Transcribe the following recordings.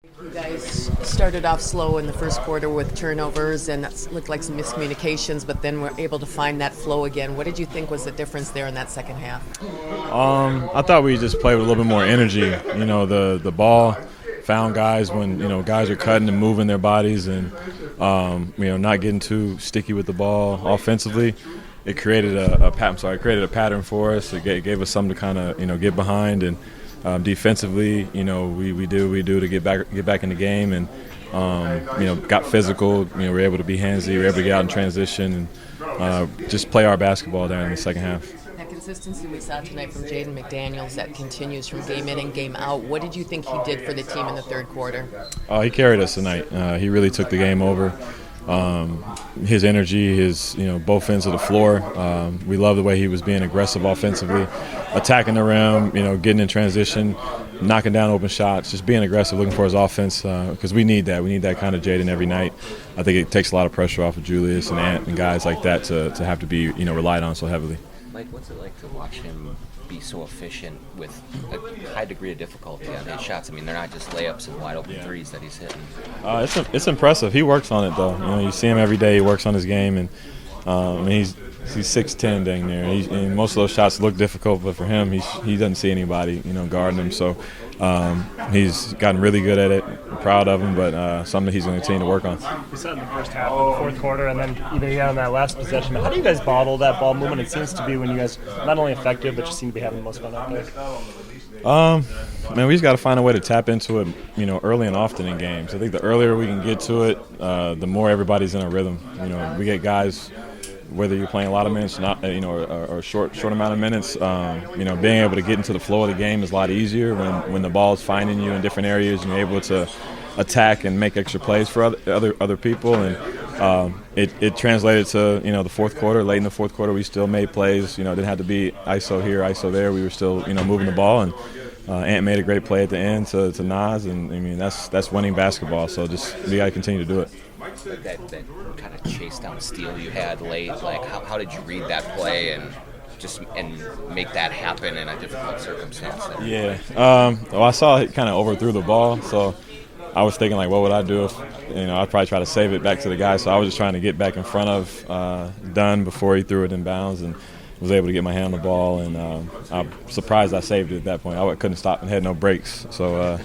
You guys started off slow in the first quarter with turnovers, and that looked like some miscommunications, but then were able to find that flow again. What did you think was the difference there in that second half? I thought we just played with a little bit more energy. The ball found guys when guys are cutting and moving their bodies, and not getting too sticky with the ball offensively. It created a pattern for us. It gave us something to kind of get behind, and defensively, we do to get back in the game, and got physical. We were able to be handsy. We were able to get out in transition and just play our basketball there in the second half. That consistency we saw tonight from Jaden McDaniels, that continues from game in and game out. What did you think he did for the team in the third quarter? He carried us tonight. He really took the game over. His energy, his both ends of the floor. We love the way he was being aggressive offensively, attacking the rim, getting in transition, knocking down open shots, just being aggressive, looking for his offense, because we need that. We need that kind of Jaden every night. I think it takes a lot of pressure off of Julius and Ant and guys like that to have to be relied on so heavily. Mike, what's it like to watch him be so efficient with a high degree of difficulty on his shots? I mean, they're not just layups and wide open threes that he's hitting. It's impressive. He works on it though. You see him every day. He works on his game, and he's 6'10", dang near. And most of those shots look difficult, but for him, he doesn't see anybody guarding him. So he's gotten really good at it. I'm proud of him, but something he's going to continue to work on. You said in the first half of the fourth quarter, and then even on that last possession. How do you guys bottle that ball movement? It seems to be when you guys not only effective, but you seem to be having the most fun out there. Man, we just got to find a way to tap into it, early and often in games. I think the earlier we can get to it, the more everybody's in a rhythm. We get guys, whether you're playing a lot of minutes, or a short amount of minutes, being able to get into the flow of the game is a lot easier when the ball is finding you in different areas and you're able to attack and make extra plays for other people. And it translated to the fourth quarter. Late in the fourth quarter, we still made plays. Didn't have to be ISO here, ISO there. We were still moving the ball, and Ant made a great play at the end to Nas, and I mean that's winning basketball. So we got to continue to do it. That kind of chase down steal you had late, like how did you read that play and make that happen in a difficult circumstance? Yeah, well, I saw it kind of overthrew the ball, so I was thinking like, what would I do if I'd probably try to save it back to the guy. So I was just trying to get back in front of Dunn before he threw it in bounds, and was able to get my hand on the ball, and I'm surprised I saved it at that point. I couldn't stop and had no brakes, so.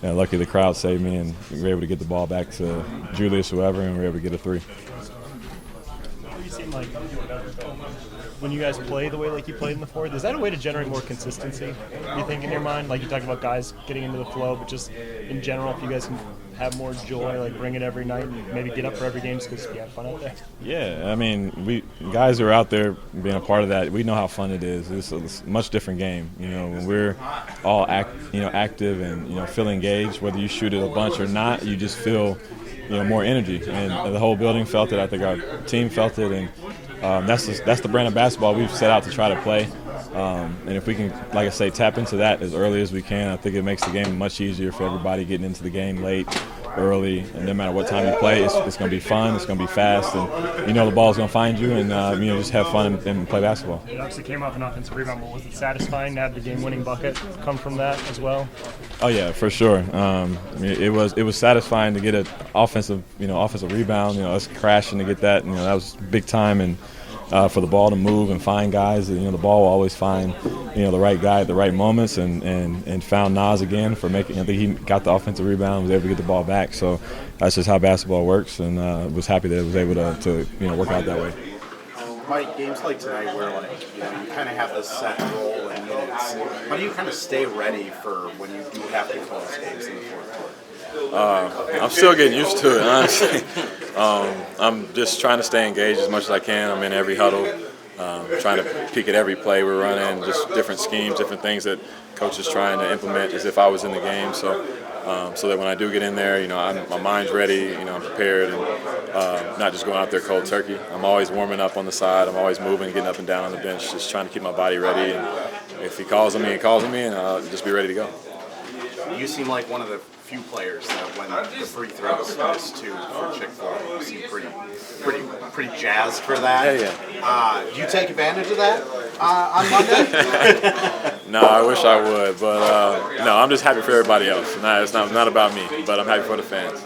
Lucky the crowd saved me, and we were able to get the ball back to Julius, whoever, and we were able to get a three. You seem like when you guys play the way like you played in the fourth, is that a way to generate more consistency, you think, in your mind? Like you talk about guys getting into the flow, but just in general, if you guys can have more joy, like bring it every night and maybe get up for every game just because you have fun out there? Yeah, I mean, we guys who are out there being a part of that, we know how fun it is. It's a much different game. When we're all active and feel engaged, whether you shoot it a bunch or not, you just feel more energy, and the whole building felt it. I think our team felt it, and that's the brand of basketball we've set out to try to play. And if we can, like I say, tap into that as early as we can, I think it makes the game much easier for everybody getting into the game late, early, and no matter what time you play, it's going to be fun, it's going to be fast, and the ball's going to find you, and just have fun and play basketball. It obviously came off an offensive rebound, but was it satisfying to have the game-winning bucket come from that as well? Oh yeah, for sure. It was satisfying to get an offensive rebound. Us crashing to get that. That was big time, and for the ball to move and find guys. The ball will always find the right guy at the right moments, and found Nas again for making. I think he got the offensive rebound, was able to get the ball back. So that's just how basketball works, and was happy that it was able to work out that way. Mike, games like tonight where you kind of have this set role and minutes, how do you kind of stay ready for when you do have to close games in the fourth quarter? I'm still getting used to it, honestly. I'm just trying to stay engaged as much as I can. I'm in every huddle, trying to peek at every play we're running, just different schemes, different things that coach is trying to implement as if I was in the game. So that when I do get in there, my mind's ready, I'm prepared, and not just going out there cold turkey. I'm always warming up on the side. I'm always moving, getting up and down on the bench, just trying to keep my body ready. And if he calls on me, and I'll just be ready to go. You seem like one of the few players that when the free throws missed too for Chick-fil-A, you seem pretty jazzed for that. Yeah. Do you take advantage of that? on Monday? No, I wish I would, but no, I'm just happy for everybody else. Nah, it's not about me, but I'm happy for the fans.